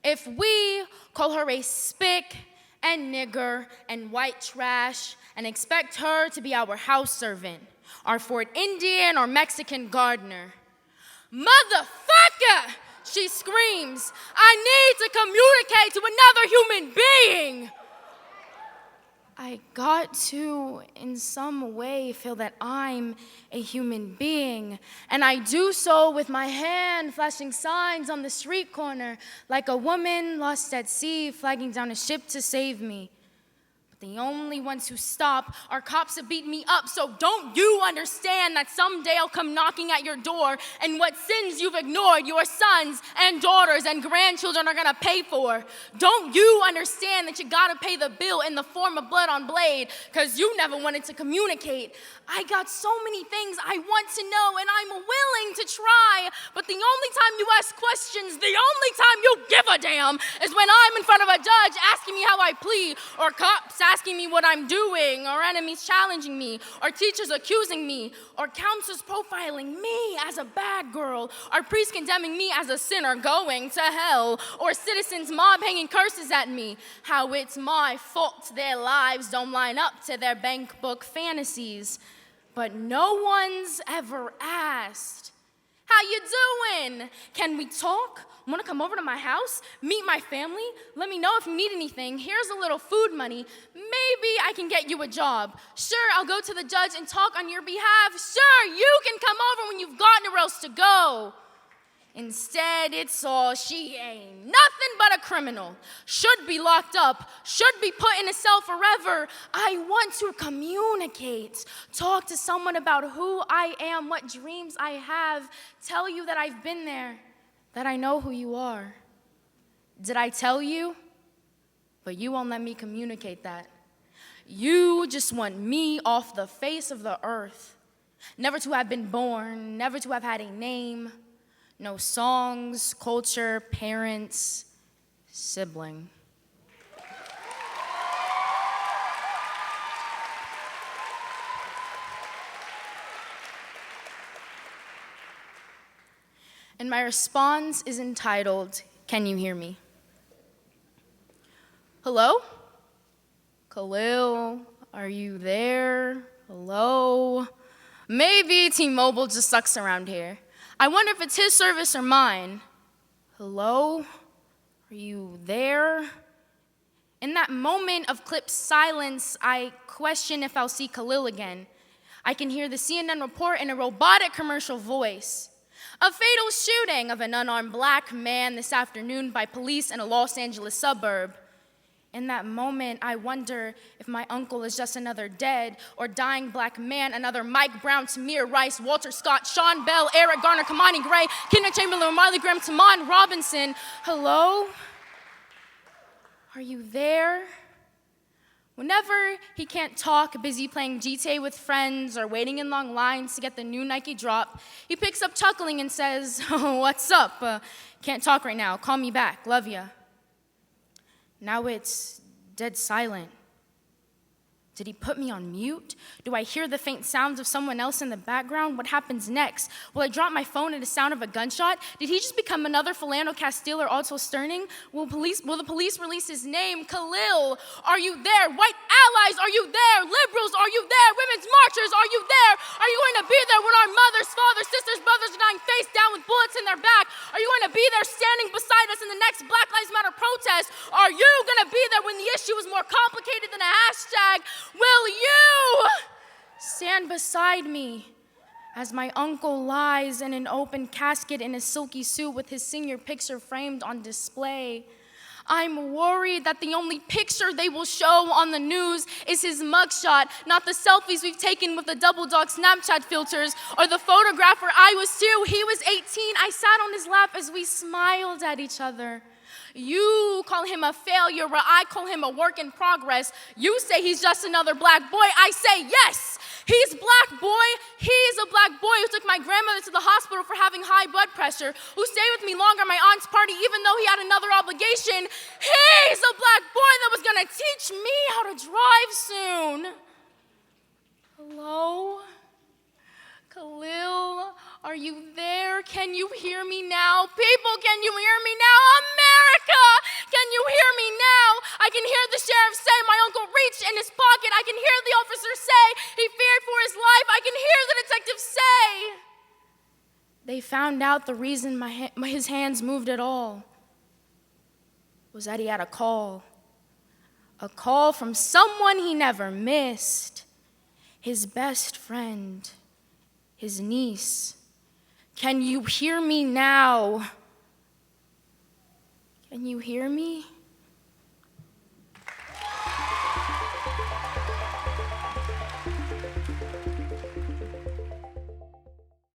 If we call her a spick and nigger and white trash and expect her to be our house servant, our Fort Indian or Mexican gardener, motherfucker, she screams, I need to communicate to another human being. I got to, in some way, feel that I'm a human being, and I do so with my hand flashing signs on the street corner, like a woman lost at sea flagging down a ship to save me. But the only ones who stop are cops that beat me up, so don't you understand that someday I'll come knocking at your door, and what sins you've ignored, your sons and daughters and grandchildren are gonna pay for? Don't you understand that you gotta pay the bill in the form of blood on blade, because you never wanted to communicate? I got so many things I want to know, and I'm willing to try, but the only time you ask questions, the only time you give a damn, is when I'm in front of a judge asking me how I plead, or cops asking me what I'm doing, or enemies challenging me, or teachers accusing me, or counselors profiling me as a bad girl, or priests condemning me as a sinner going to hell, or citizens mob hanging curses at me. How it's my fault their lives don't line up to their bank book fantasies. But no one's ever asked, how you doing? Can we talk? Want to come over to my house? Meet my family? Let me know if you need anything. Here's a little food money. Maybe I can get you a job. Sure, I'll go to the judge and talk on your behalf. Sure, you can come over when you've got nowhere else to go. Instead, it's all, she ain't nothing but a criminal. Should be locked up. Should be put in a cell forever. I want to communicate. Talk to someone about who I am, what dreams I have. Tell you that I've been there, that I know who you are. Did I tell you? But you won't let me communicate that. You just want me off the face of the earth. Never to have been born, never to have had a name. No songs, culture, parents, sibling. And my response is entitled, Can You Hear Me? Hello? Khalil, are you there? Hello? Maybe T-Mobile just sucks around here. I wonder if it's his service or mine. Hello? Are you there? In that moment of clipped silence, I question if I'll see Khalil again. I can hear the CNN report in a robotic commercial voice. A fatal shooting of an unarmed black man this afternoon by police in a Los Angeles suburb. In that moment, I wonder if my uncle is just another dead or dying black man, another Mike Brown, Tamir Rice, Walter Scott, Sean Bell, Eric Garner, Kamani Gray, Kenneth Chamberlain, Marley Graham, Tamon Robinson. Hello? Are you there? Whenever he can't talk, busy playing GTA with friends or waiting in long lines to get the new Nike drop, he picks up chuckling and says, oh, what's up? Can't talk right now. Call me back. Love ya. Now it's dead silent. Did he put me on mute? Do I hear the faint sounds of someone else in the background? What happens next? Will I drop my phone at the sound of a gunshot? Did he just become another Philando Castile or Otto Sterling? Will the police release his name? Khalil, are you there? White allies, are you there? Liberals, are you there? Women's marchers, are you there? Are you going to be there when our mothers, fathers, sisters, brothers are dying face down with bullets in their back? Are you going to be there standing beside us in the next Black Lives Matter protest? Are you going to be there when the issue is more complicated than a hashtag? Will you stand beside me as my uncle lies in an open casket in a silky suit with his senior picture framed on display? I'm worried that the only picture they will show on the news is his mugshot, not the selfies we've taken with the double dog Snapchat filters or the photograph where I was 2, he was 18. I sat on his lap as we smiled at each other. You call him a failure, where I call him a work in progress. You say he's just another black boy. I say yes, he's black boy. He's a black boy who took my grandmother to the hospital for having high blood pressure, who stayed with me longer at my aunt's party even though he had another obligation. He's a black boy that was gonna teach me how to drive soon. Hello? Khalil, are you there? Can you hear me now? People, can you hear me now? America, you hear me now? I can hear the sheriff say my uncle reached in his pocket. I can hear the officer say he feared for his life. I can hear the detective say. They found out the reason his hands moved at all was that he had a call from someone he never missed, his best friend, his niece. Can you hear me now? Can you hear me?